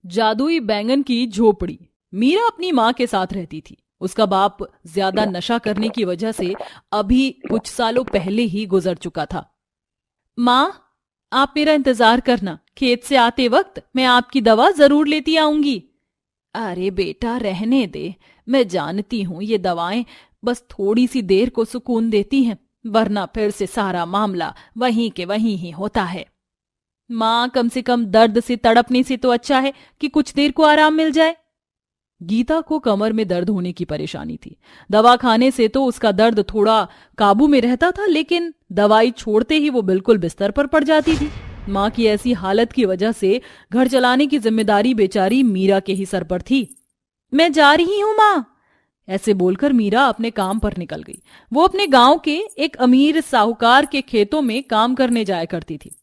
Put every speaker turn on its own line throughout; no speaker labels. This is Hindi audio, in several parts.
जादुई बैंगन की झोपड़ी। मीरा अपनी माँ के साथ रहती थी। उसका बाप ज्यादा नशा करने की वजह से अभी कुछ सालों पहले ही गुजर चुका था। माँ, आप मेरा इंतजार करना, खेत से आते वक्त मैं आपकी दवा जरूर लेती आऊंगी। अरे बेटा रहने दे, मैं जानती हूँ ये दवाएं बस थोड़ी सी देर को सुकून देती हैं, वरना फिर से सारा मामला वहीं के वहीं ही होता है। माँ, कम से कम दर्द से तड़पने से तो अच्छा है कि कुछ देर को आराम मिल जाए। गीता को कमर में दर्द होने की परेशानी थी। दवा खाने से तो उसका दर्द थोड़ा काबू में रहता था, लेकिन दवाई छोड़ते ही वो बिल्कुल बिस्तर पर पड़ जाती थी। माँ की ऐसी हालत की वजह से घर चलाने की जिम्मेदारी बेचारी मीरा के ही सर पर थी। मैं जा रही हूँ माँ, ऐसे बोलकर मीरा अपने काम पर निकल गई। वो अपने गांव के एक अमीर साहूकार के खेतों में काम करने जाया करती थी।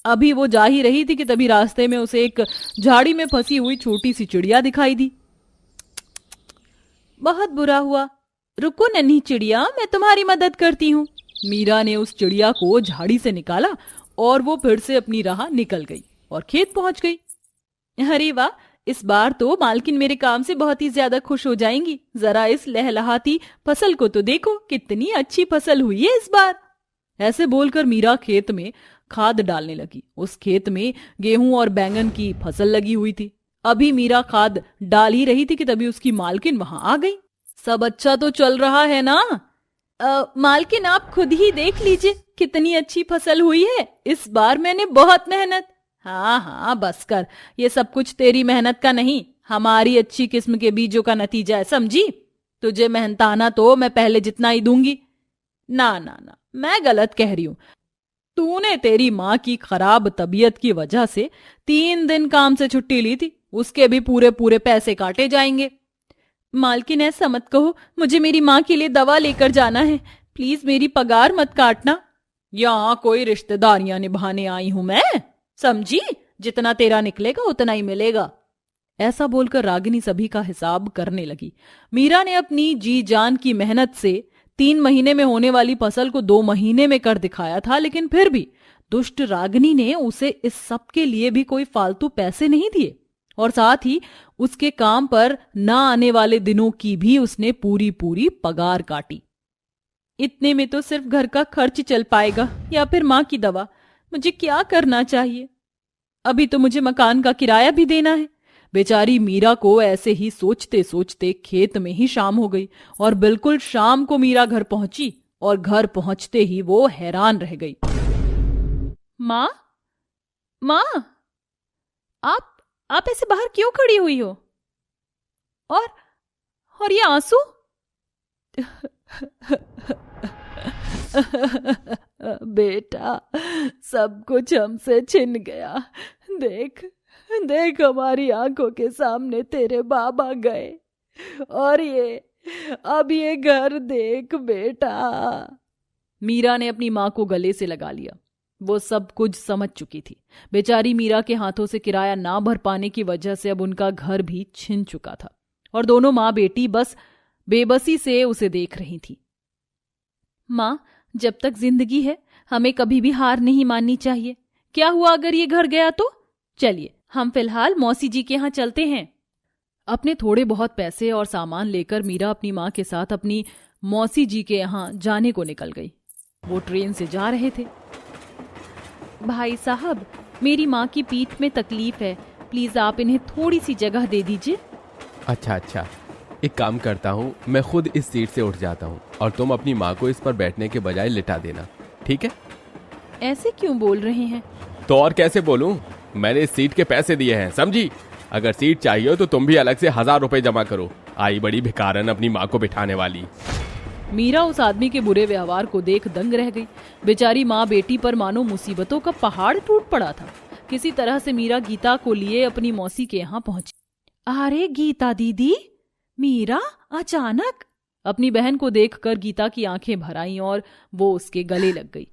अभी वो जा ही रही थी कि तभी रास्ते में उसे एक झाड़ी में फंसी हुई छोटी सी चिड़िया दिखाई दी। बहुत बुरा हुआ, रुको नन्ही चिड़िया, मैं तुम्हारी मदद करती हूँ। मीरा ने उस चिड़िया को झाड़ी से निकाला और वो फिर से अपनी राह निकल गई और खेत पहुंच गई। अरे वाह, इस बार तो मालकिन मेरे काम से बहुत ही ज्यादा खुश हो जाएंगी। जरा इस लहलहाती फसल को तो देखो, कितनी अच्छी फसल हुई है इस बार। ऐसे बोलकर मीरा खेत में खाद डालने लगी। उस खेत में गेहूं और बैंगन की फसल लगी हुई थी। अभी मीरा खाद डाल ही रही थी कि तभी उसकी मालकिन वहां आ गई। सब अच्छा तो चल रहा है ना? मालकिन, आप खुद ही देख लीजिए कितनी अच्छी फसल हुई है इस बार, मैंने बहुत मेहनत। हाँ हाँ बस कर, ये सब कुछ तेरी मेहनत का नहीं, हमारी अच्छी किस्म के बीजों का नतीजा है, समझी? तुझे मेहनताना तो मैं पहले जितना ही दूंगी। ना ना ना, मैं गलत कह रही हूं। तूने तेरी माँ की खराब तबीयत की वजह से 3 दिन काम से छुट्टी ली थी, उसके भी पूरे पूरे पैसे काटे जाएंगे। मालकिन, ऐसा मत कहो, मुझे मेरी माँ के लिए दवा लेकर जाना है, प्लीज मेरी पगार मत काटना। यहाँ कोई रिश्तेदारियां निभाने आई हूं मैं, समझी? जितना तेरा निकलेगा उतना ही मिलेगा। ऐसा बोलकर रागिनी सभी का हिसाब करने लगी। मीरा ने अपनी जी जान की मेहनत से 3 महीने में होने वाली फसल को 2 महीने में कर दिखाया था, लेकिन फिर भी दुष्ट रागिनी ने उसे इस सब के लिए भी कोई फालतू पैसे नहीं दिए और साथ ही उसके काम पर न आने वाले दिनों की भी उसने पूरी पूरी पगार काटी। इतने में तो सिर्फ घर का खर्च चल पाएगा या फिर माँ की दवा। मुझे क्या करना चाहिए? अभी तो मुझे मकान का किराया भी देना है। बेचारी मीरा को ऐसे ही सोचते सोचते खेत में ही शाम हो गई और बिल्कुल शाम को मीरा घर पहुंची और घर पहुंचते ही वो हैरान रह गई। माँ, माँ, आप ऐसे बाहर क्यों खड़ी हुई हो? और ये आंसू? बेटा, सब कुछ हमसे छिन गया। देख देख, हमारी आंखों के सामने तेरे बाबा गए और अब ये घर देख बेटा। मीरा ने अपनी माँ को गले से लगा लिया। वो सब कुछ समझ चुकी थी। बेचारी मीरा के हाथों से किराया ना भर पाने की वजह से अब उनका घर भी छिन चुका था और दोनों माँ बेटी बस बेबसी से उसे देख रही थी। माँ, जब तक जिंदगी है हमें कभी भी हार नहीं माननी चाहिए। क्या हुआ अगर ये घर गया तो? चलिए हम फिलहाल मौसी जी के यहाँ चलते हैं। अपने थोड़े बहुत पैसे और सामान लेकर मीरा अपनी माँ के साथ अपनी मौसी जी के यहाँ जाने को निकल गई। वो ट्रेन से जा रहे थे। भाई साहब, मेरी माँ की पीठ में तकलीफ है, प्लीज आप इन्हें थोड़ी सी जगह दे दीजिए।
अच्छा, एक काम करता हूँ, मैं खुद इस सीट से उठ जाता हूँ और तुम अपनी माँ को इस पर बैठने के बजाय लिटा देना, ठीक है?
ऐसे क्यों बोल रहे हैं?
तो और कैसे बोलूं? मैंने इस सीट के पैसे दिए हैं, समझी? अगर सीट चाहिए तो तुम भी अलग से 1000 रुपए जमा करो। आई बड़ी भिखारन अपनी माँ को बिठाने वाली।
मीरा उस आदमी के बुरे व्यवहार को देख दंग रह गई। बेचारी माँ बेटी पर मानो मुसीबतों का पहाड़ टूट पड़ा था। किसी तरह से मीरा गीता को लिए अपनी मौसी के यहाँ पहुंची। अरे गीता दीदी! मीरा अचानक अपनी बहन को देखकर गीता की आंखें भर आईं और वो उसके गले लग गई।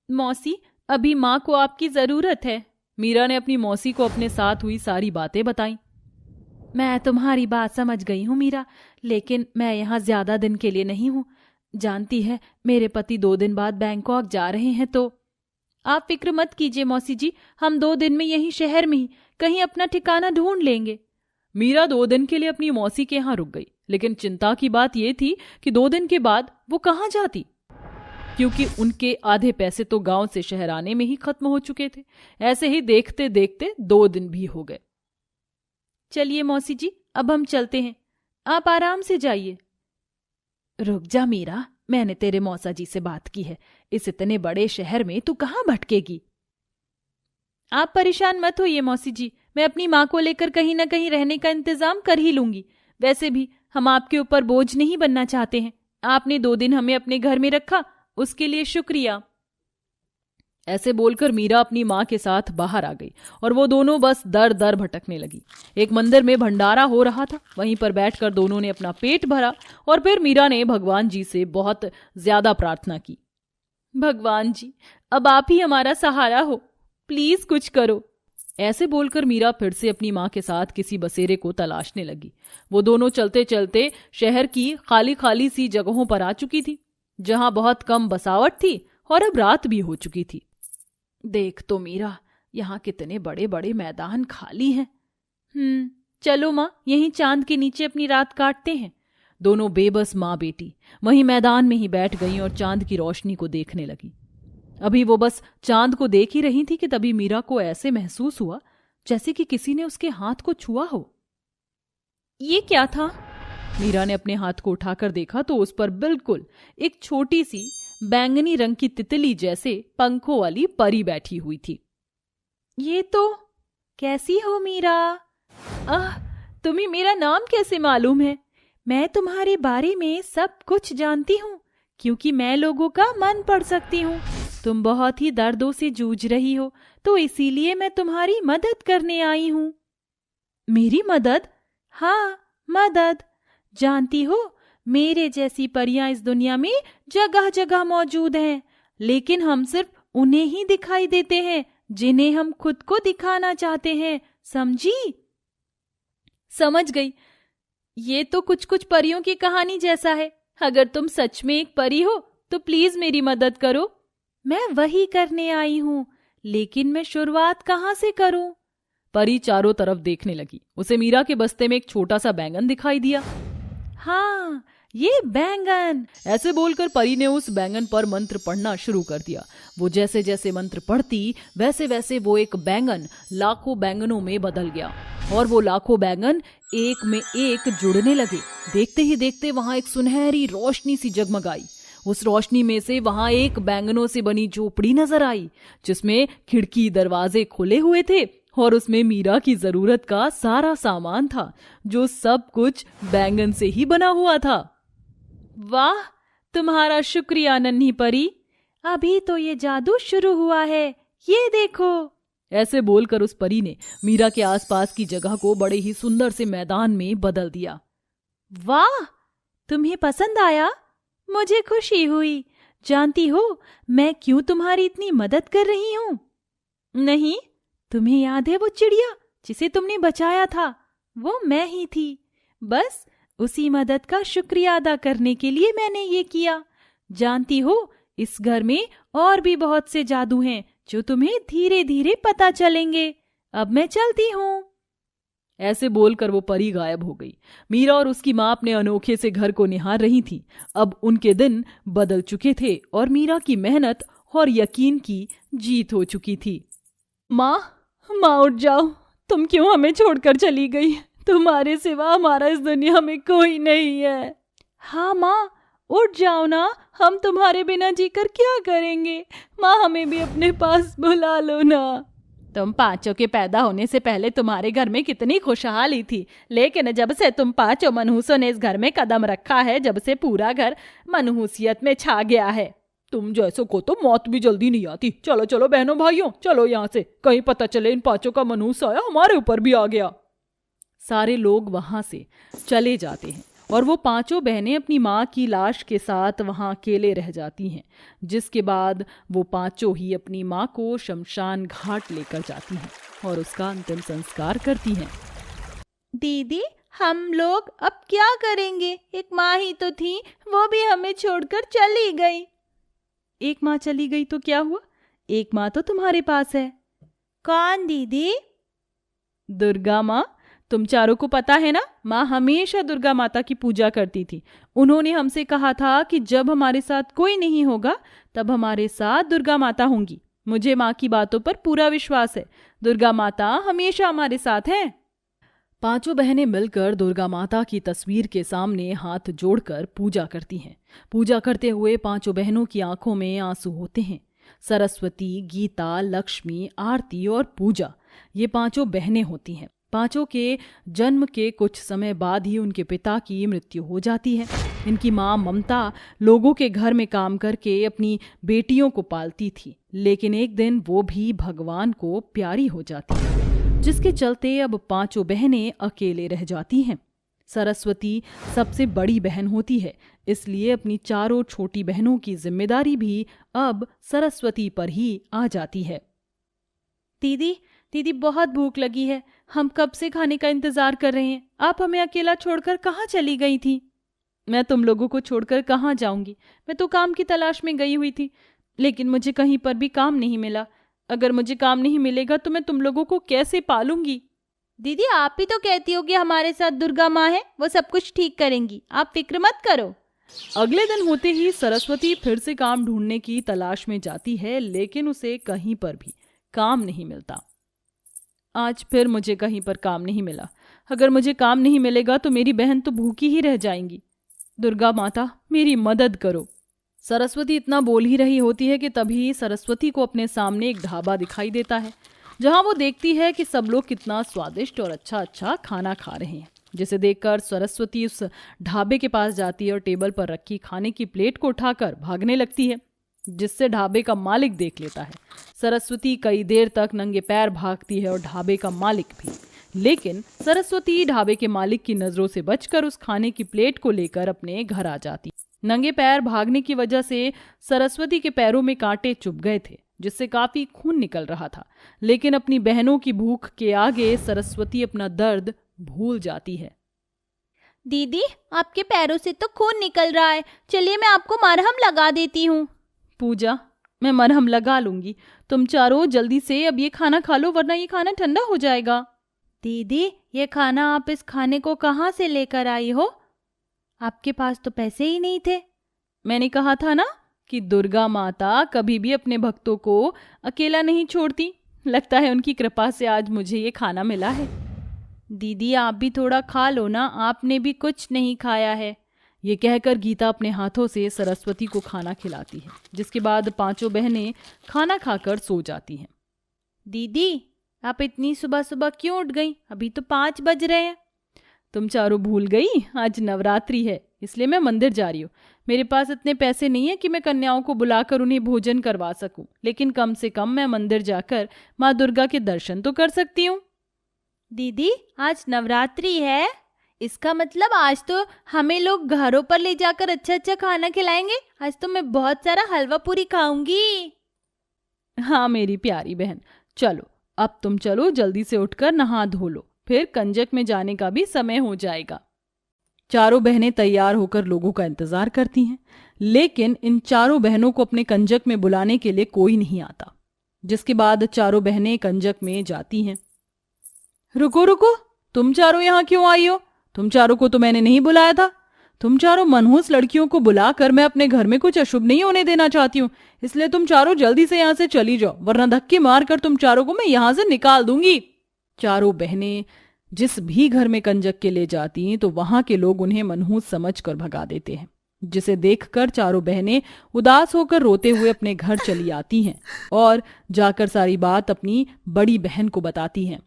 मौसी, अभी माँ को आपकी जरूरत है। मीरा ने अपनी मौसी को अपने साथ हुई सारी बातें बताईं। मैं तुम्हारी बात समझ गई हूँ मीरा, लेकिन मैं यहाँ ज्यादा दिन के लिए नहीं हूँ। जानती है मेरे पति 2 दिन बाद बैंकॉक जा रहे हैं, तो आप फिक्र मत कीजिए मौसी जी, हम 2 दिन में यहीं शहर में ही कहीं अपना ठिकाना ढूंढ लेंगे। मीरा 2 दिन के लिए अपनी मौसी के यहाँ रुक गई, लेकिन चिंता की बात यह थी कि 2 दिन के बाद वो कहाँ जाती, क्योंकि उनके आधे पैसे तो गांव से शहर आने में ही खत्म हो चुके थे। ऐसे ही देखते देखते 2 दिन भी हो गए। चलिए मौसी जी, अब हम चलते हैं, आप आराम से जाइए। रुक जा मीरा, मैंने तेरे मौसा जी से बात की है, इस इतने बड़े शहर में तू कहाँ भटकेगी। आप परेशान मत होइए मौसी जी, मैं अपनी माँ को लेकर कहीं ना कहीं रहने का इंतजाम कर ही लूंगी। वैसे भी हम आपके ऊपर बोझ नहीं बनना चाहते हैं। आपने 2 दिन हमें अपने घर में रखा, उसके लिए शुक्रिया। ऐसे बोलकर मीरा अपनी माँ के साथ बाहर आ गई और वो दोनों बस दर दर भटकने लगी। एक मंदिर में भंडारा हो रहा था, वहीं पर बैठकर दोनों ने अपना पेट भरा और फिर मीरा ने भगवान जी से बहुत ज्यादा प्रार्थना की। भगवान जी, अब आप ही हमारा सहारा हो, प्लीज कुछ करो। ऐसे बोलकर मीरा फिर से अपनी माँ के साथ किसी बसेरे को तलाशने लगी। वो दोनों चलते चलते शहर की खाली खाली सी जगहों पर आ चुकी थी, जहां बहुत कम बसावट थी और अब रात भी हो चुकी थी। देख तो मीरा, यहाँ कितने बड़े बड़े मैदान खाली हैं। चलो माँ, यहीं चांद के नीचे अपनी रात काटते हैं। दोनों बेबस माँ बेटी वहीं मैदान में ही बैठ गईं और चांद की रोशनी को देखने लगी। अभी वो बस चांद को देख ही रही थी कि तभी मीरा को ऐसे महसूस हुआ जैसे कि किसी ने उसके हाथ को छुआ हो। ये क्या था? मीरा ने अपने हाथ को उठाकर देखा तो उस पर बिल्कुल एक छोटी सी बैंगनी रंग की तितली जैसे पंखों वाली परी बैठी हुई थी। ये तो कैसी हो मीरा? तुम्हें मेरा नाम कैसे मालूम है? मैं तुम्हारे बारे में सब कुछ जानती हूँ, क्योंकि मैं लोगों का मन पढ़ सकती हूँ। तुम बहुत ही दर्दों से जूझ रही हो, तो इसीलिए मैं तुम्हारी मदद करने आई हूँ। मेरी मदद? हाँ, मदद। जानती हो, मेरे जैसी परियां इस दुनिया में जगह जगह मौजूद हैं, लेकिन हम सिर्फ उन्हें ही दिखाई देते हैं जिन्हें हम खुद को दिखाना चाहते हैं, समझी? समझ गई। ये तो कुछ कुछ परियों की कहानी जैसा है। अगर तुम सच में एक परी हो तो प्लीज मेरी मदद करो। मैं वही करने आई हूँ, लेकिन मैं शुरुआत कहाँ से करूं? परी चारों तरफ देखने लगी। उसे मीरा के बस्ते में एक छोटा सा बैंगन दिखाई दिया। हाँ, ये बैंगन। ऐसे बोलकर परी ने उस बैंगन पर मंत्र पढ़ना शुरू कर दिया। वो जैसे जैसे मंत्र पढ़ती वैसे वैसे वो एक बैंगन लाखों बैंगनों में बदल गया और वो लाखों बैंगन एक में एक जुड़ने लगे। देखते ही देखते वहां एक सुनहरी रोशनी सी जगमगाई। उस रोशनी में से वहां एक बैंगनों से बनी झोपड़ी नजर आई, जिसमें खिड़की दरवाजे खुले हुए थे और उसमें मीरा की जरूरत का सारा सामान था, जो सब कुछ बैंगन से ही बना हुआ था। वाह, तुम्हारा शुक्रिया नन्ही परी। अभी तो ये जादू शुरू हुआ है, ये देखो। ऐसे बोलकर उस परी ने मीरा के आसपास की जगह को बड़े ही सुंदर से मैदान में बदल दिया। वाह, तुम्हें पसंद आया? मुझे खुशी हुई। जानती हो मैं क्यों तुम्हारी इतनी मदद कर रही हूँ? नहीं, तुम्हें याद है वो चिड़िया जिसे तुमने बचाया था? वो मैं ही थी। बस उसी मदद का शुक्रिया अदा करने के लिए मैंने ये किया। जानती हो, इस घर में और भी बहुत से जादू हैं जो तुम्हें धीरे धीरे पता चलेंगे। अब मैं चलती हूँ। ऐसे बोलकर वो परी गायब हो गई। मीरा और उसकी माँ अपने अनोखे से घर को निहार रही थी। अब उनके दिन बदल चुके थे और मीरा की मेहनत और यकीन की जीत हो चुकी थी। माँ, माँ उठ जाओ, तुम क्यों हमें छोड़कर चली गई? तुम्हारे सिवा हमारा इस दुनिया में कोई नहीं है। हाँ माँ, उठ जाओ ना, हम तुम्हारे बिना जीकर क्या करेंगे? माँ, हमें भी अपने पास बुला लो ना। तुम पांचों के पैदा होने से पहले तुम्हारे घर में कितनी खुशहाली थी, लेकिन जब से तुम पांचों मनहूसों ने इस घर में कदम रखा है, जब से पूरा घर मनहूसियत में छा गया है। तुम जैसों को तो मौत भी जल्दी नहीं आती। चलो चलो बहनों भाइयों, चलो यहाँ से, कहीं पता चले इन पांचों का मनहूस आया हमारे ऊपर भी आ गया। सारे लोग वहां से चले जाते हैं और वो पांचों बहनें अपनी माँ की लाश के साथ वहां अकेले रह जाती हैं, जिसके बाद वो पांचों ही अपनी माँ को शमशान घाट लेकर जाती हैं और उसका अंतिम संस्कार करती हैं। दीदी, हम लोग अब क्या करेंगे? एक माँ ही तो थी, वो भी हमें छोड़कर चली गई। एक माँ चली गई तो क्या हुआ? एक माँ तो तुम्हारे पास है।
कौन दीदी?
दुर्गा माँ। तुम चारों को पता है ना, माँ हमेशा दुर्गा माता की पूजा करती थी। उन्होंने हमसे कहा था कि जब हमारे साथ कोई नहीं होगा तब हमारे साथ दुर्गा माता होंगी। मुझे माँ की बातों पर पूरा विश्वास है। दुर्गा माता हमेशा हमारे साथ है। पांचों बहनें मिलकर दुर्गा माता की तस्वीर के सामने हाथ जोड़कर पूजा करती हैं। पूजा करते हुए पांचों बहनों की आंखों में आंसू होते हैं। सरस्वती, गीता, लक्ष्मी, आरती और पूजा, ये पांचों बहनें होती हैं। पांचों के जन्म के कुछ समय बाद ही उनके पिता की मृत्यु हो जाती है। इनकी माँ ममता लोगों के घर में काम करके अपनी बेटियों को पालती थी, लेकिन एक दिन वो भी भगवान को प्यारी हो जाती है, जिसके चलते अब पांचों बहनें अकेले रह जाती हैं। सरस्वती सबसे बड़ी बहन होती है, इसलिए अपनी चारों छोटी बहनों की जिम्मेदारी भी अब सरस्वती पर ही आ जाती है।
दीदी बहुत भूख लगी है। हम कब से खाने का इंतजार कर रहे हैं। आप हमें अकेला छोड़कर कहाँ चली गई थी?
मैं तुम लोगों को छोड़कर कहाँ जाऊंगी। मैं तो काम की तलाश में गई हुई थी, लेकिन मुझे कहीं पर भी काम नहीं मिला। अगर मुझे काम नहीं मिलेगा तो मैं तुम लोगों को कैसे पालूंगी?
दीदी आप ही तो कहती हो कि हमारे साथ दुर्गा माँ है, वो सब कुछ ठीक करेंगी, आप फिक्र मत करो।
अगले दिन होते ही सरस्वती फिर से काम ढूंढने की तलाश में जाती है, लेकिन उसे कहीं पर भी काम नहीं मिलता। आज फिर मुझे कहीं पर काम नहीं मिला। अगर मुझे काम नहीं मिलेगा तो मेरी बहन तो भूखी ही रह जाएंगी। दुर्गा माता मेरी मदद करो। सरस्वती इतना बोल ही रही होती है कि तभी सरस्वती को अपने सामने एक ढाबा दिखाई देता है, जहां वो देखती है कि सब लोग कितना स्वादिष्ट और अच्छा खाना खा रहे हैं। जिसे देखकर सरस्वती उस ढाबे के पास जाती है और टेबल पर रखी खाने की प्लेट को उठाकर भागने लगती है, जिससे ढाबे का मालिक देख लेता है। सरस्वती कई देर तक नंगे पैर भागती है और ढाबे का मालिक भी, लेकिन सरस्वती ढाबे के मालिक की नजरों से बचकर उस खाने की प्लेट को लेकर अपने घर आ जाती। नंगे पैर भागने की वजह से सरस्वती के पैरों में कांटे चुभ गए थे, जिससे काफी खून निकल रहा था, लेकिन अपनी बहनों की भूख के आगे सरस्वती अपना दर्द भूल जाती है।
दीदी आपके पैरों से तो खून निकल रहा है, चलिए मैं आपको मरहम लगा देती हूँ।
पूजा, मैं मरहम लगा लूंगी। तुम चारों जल्दी से अब ये खाना खा लो, वरना ये खाना ठंडा हो जाएगा।
दीदी ये खाना आप इस खाने को कहाँ से लेकर आई हो? आपके पास तो पैसे ही नहीं थे।
मैंने कहा था ना कि दुर्गा माता कभी भी अपने भक्तों को अकेला नहीं छोड़ती। लगता है उनकी कृपा से आज मुझे ये खाना मिला है।
दीदी आप भी थोड़ा खा लो ना, आपने भी कुछ नहीं खाया है।
ये कहकर गीता अपने हाथों से सरस्वती को खाना खिलाती है, जिसके बाद पांचों बहनें खाना खाकर सो जाती हैं।
दीदी आप इतनी सुबह सुबह क्यों उठ गई? अभी तो 5 बज रहे हैं।
तुम चारों भूल गई, आज नवरात्रि है, इसलिए मैं मंदिर जा रही हूँ। मेरे पास इतने पैसे नहीं है कि मैं कन्याओं को बुलाकर उन्हें भोजन करवा सकूं, लेकिन कम से कम मैं मंदिर जाकर माँ दुर्गा के दर्शन तो कर सकती हूँ।
दीदी आज नवरात्रि है, इसका मतलब आज तो हमें लोग घरों पर ले जाकर अच्छा खाना खिलाएंगे। आज तो मैं बहुत सारा हलवा पूरी खाऊंगी।
हाँ मेरी प्यारी बहन, चलो अब तुम चलो, जल्दी से उठकर नहा धो लो, फिर कंजक में जाने का भी समय हो जाएगा। चारों बहनें तैयार होकर लोगों का इंतजार करती हैं, लेकिन इन चारों बहनों को अपने कंजक में बुलाने के लिए कोई नहीं आता। जिसके बाद चारों बहनें कंजक में जाती हैं। रुको रुको, तुम चारों यहाँ क्यों आई हो? तुम चारों को तो मैंने नहीं बुलाया था। तुम चारों मनहूस लड़कियों को बुलाकर मैं अपने घर में कुछ अशुभ नहीं होने देना चाहती हूँ, इसलिए तुम चारों जल्दी से यहाँ से चली जाओ, वरना धक्के मारकर तुम चारों को मैं यहाँ से निकाल दूंगी। चारों बहनें जिस भी घर में कंजक के ले जाती तो वहां के लोग उन्हें मनहूस समझकर भगा देते हैं, जिसे देखकर चारों बहनें उदास होकर रोते हुए अपने घर चली आती हैं और जाकर सारी बात अपनी बड़ी बहन को बताती हैं।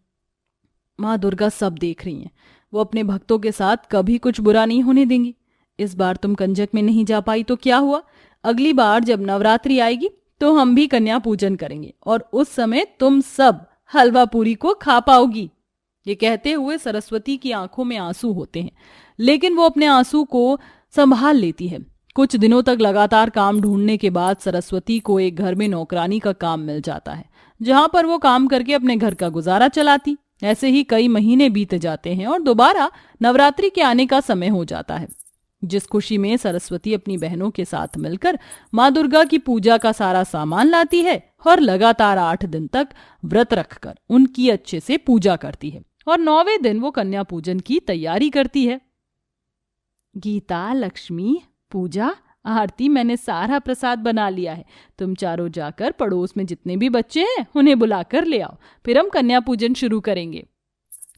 माँ दुर्गा सब देख रही हैं, वो अपने भक्तों के साथ कभी कुछ बुरा नहीं होने देंगी। इस बार तुम कंजक में नहीं जा पाई तो क्या हुआ, अगली बार जब नवरात्रि आएगी तो हम भी कन्या पूजन करेंगे और उस समय तुम सब हलवा पूरी को खा पाओगी। ये कहते हुए सरस्वती की आंखों में आंसू होते हैं, लेकिन वो अपने आंसू को संभाल लेती है। कुछ दिनों तक लगातार काम ढूंढने के बाद सरस्वती को एक घर में नौकरानी का काम मिल जाता है, जहां पर वो काम करके अपने घर का गुजारा चलाती। ऐसे ही कई महीने बीत जाते हैं और दोबारा नवरात्रि के आने का समय हो जाता है, जिस खुशी में सरस्वती अपनी बहनों के साथ मिलकर माँ दुर्गा की पूजा का सारा सामान लाती है और लगातार 8 दिन तक व्रत रखकर उनकी अच्छे से पूजा करती है और 9वें दिन वो कन्या पूजन की तैयारी करती है। गीता, लक्ष्मी, पूजा, आरती, मैंने सारा प्रसाद बना लिया है। तुम चारों जाकर पड़ोस में जितने भी बच्चे हैं उन्हें बुलाकर ले आओ, फिर हम कन्या पूजन शुरू करेंगे।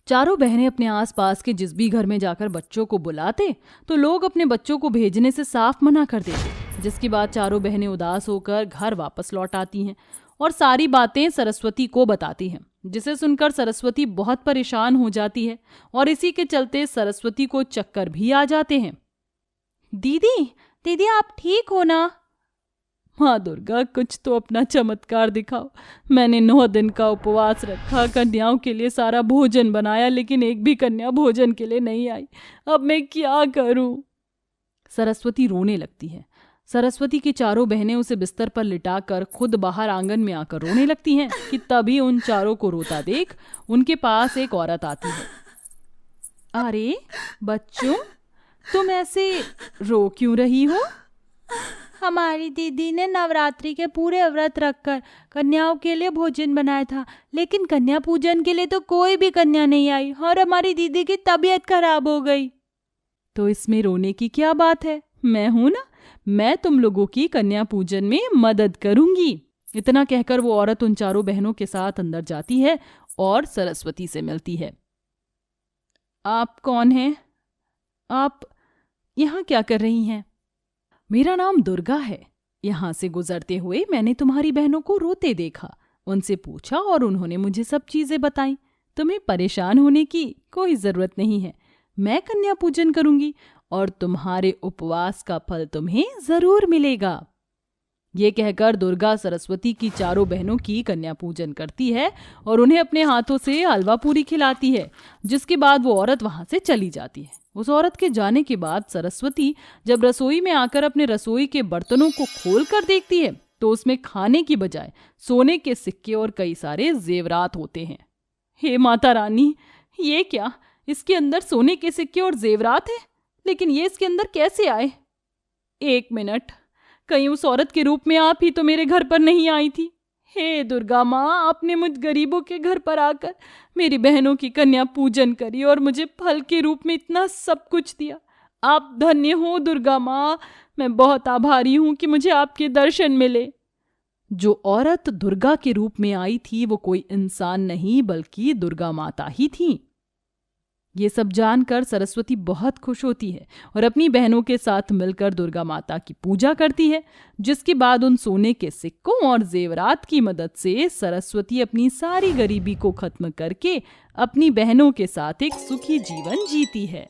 चारों बहनें अपने आसपास के जिस भी घर में जाकर बच्चों को बुलाते तो लोग अपने बच्चों को भेजने से साफ मना कर देते, जिसके बाद चारों बहनें उदास होकर घर वापस लौट आती हैं और सारी बातें सरस्वती को बताती हैं, जिसे सुनकर सरस्वती बहुत परेशान हो जाती है और इसी के चलते सरस्वती को चक्कर भी आ जाते हैं।
दीदी आप ठीक हो ना?
माँ दुर्गा, कुछ तो अपना चमत्कार दिखाओ। मैंने 9 दिन का उपवास रखा, कन्याओं के लिए सारा भोजन बनाया, लेकिन एक भी कन्या भोजन के लिए नहीं आई। अब मैं क्या करूं? सरस्वती रोने लगती है। सरस्वती की चारों बहनें उसे बिस्तर पर लिटाकर खुद बाहर आंगन में आकर रोने लगती हैं कि तभी उन चारों को रोता देख उनके पास एक औरत आती है। अरे बच्चों, तुम ऐसे रो क्यों रही हो?
हमारी दीदी ने नवरात्रि के पूरे व्रत रखकर कन्याओं के लिए भोजन बनाया था, लेकिन कन्या पूजन के लिए तो कोई भी कन्या नहीं आई और हमारी दीदी की तबीयत खराब हो गई।
तो इसमें रोने की क्या बात है? मैं हूं ना, मैं तुम लोगों की कन्या पूजन में मदद करूंगी। इतना कहकर वो औरत उन चारों बहनों के साथ अंदर जाती है और सरस्वती से मिलती है। आप कौन हैं? आप यहाँ क्या कर रही हैं? मेरा नाम दुर्गा है। यहाँ से गुजरते हुए मैंने तुम्हारी बहनों को रोते देखा, उनसे पूछा और उन्होंने मुझे सब चीजें बताई। तुम्हें परेशान होने की कोई जरूरत नहीं है। मैं कन्या पूजन करूंगी और तुम्हारे उपवास का फल तुम्हें जरूर मिलेगा। ये कहकर दुर्गा सरस्वती की चारों बहनों की कन्या पूजन करती है और उन्हें अपने हाथों से हलवा पूरी खिलाती है, जिसके बाद वो औरत वहां से चली जाती है। उस औरत के जाने के बाद सरस्वती जब रसोई में आकर अपने रसोई के बर्तनों को खोल कर देखती है तो उसमें खाने की बजाय सोने के सिक्के और कई सारे जेवरात होते हैं। हे माता रानी, ये क्या? इसके अंदर सोने के सिक्के और जेवरात है, लेकिन ये इसके अंदर कैसे आए? 1 मिनट, कहीं उस औरत के रूप में आप ही तो मेरे घर पर नहीं आई थी? हे दुर्गा माँ, आपने मुझ गरीबों के घर पर आकर मेरी बहनों की कन्या पूजन करी और मुझे फल के रूप में इतना सब कुछ दिया। आप धन्य हो दुर्गा माँ, मैं बहुत आभारी हूँ कि मुझे आपके दर्शन मिले। जो औरत दुर्गा के रूप में आई थी वो कोई इंसान नहीं बल्कि दुर्गा माता ही थी। ये सब जानकर सरस्वती बहुत खुश होती है और अपनी बहनों के साथ मिलकर दुर्गा माता की पूजा करती है, जिसके बाद उन सोने के सिक्कों और जेवरात की मदद से सरस्वती अपनी सारी गरीबी को खत्म करके अपनी बहनों के साथ एक सुखी जीवन जीती है।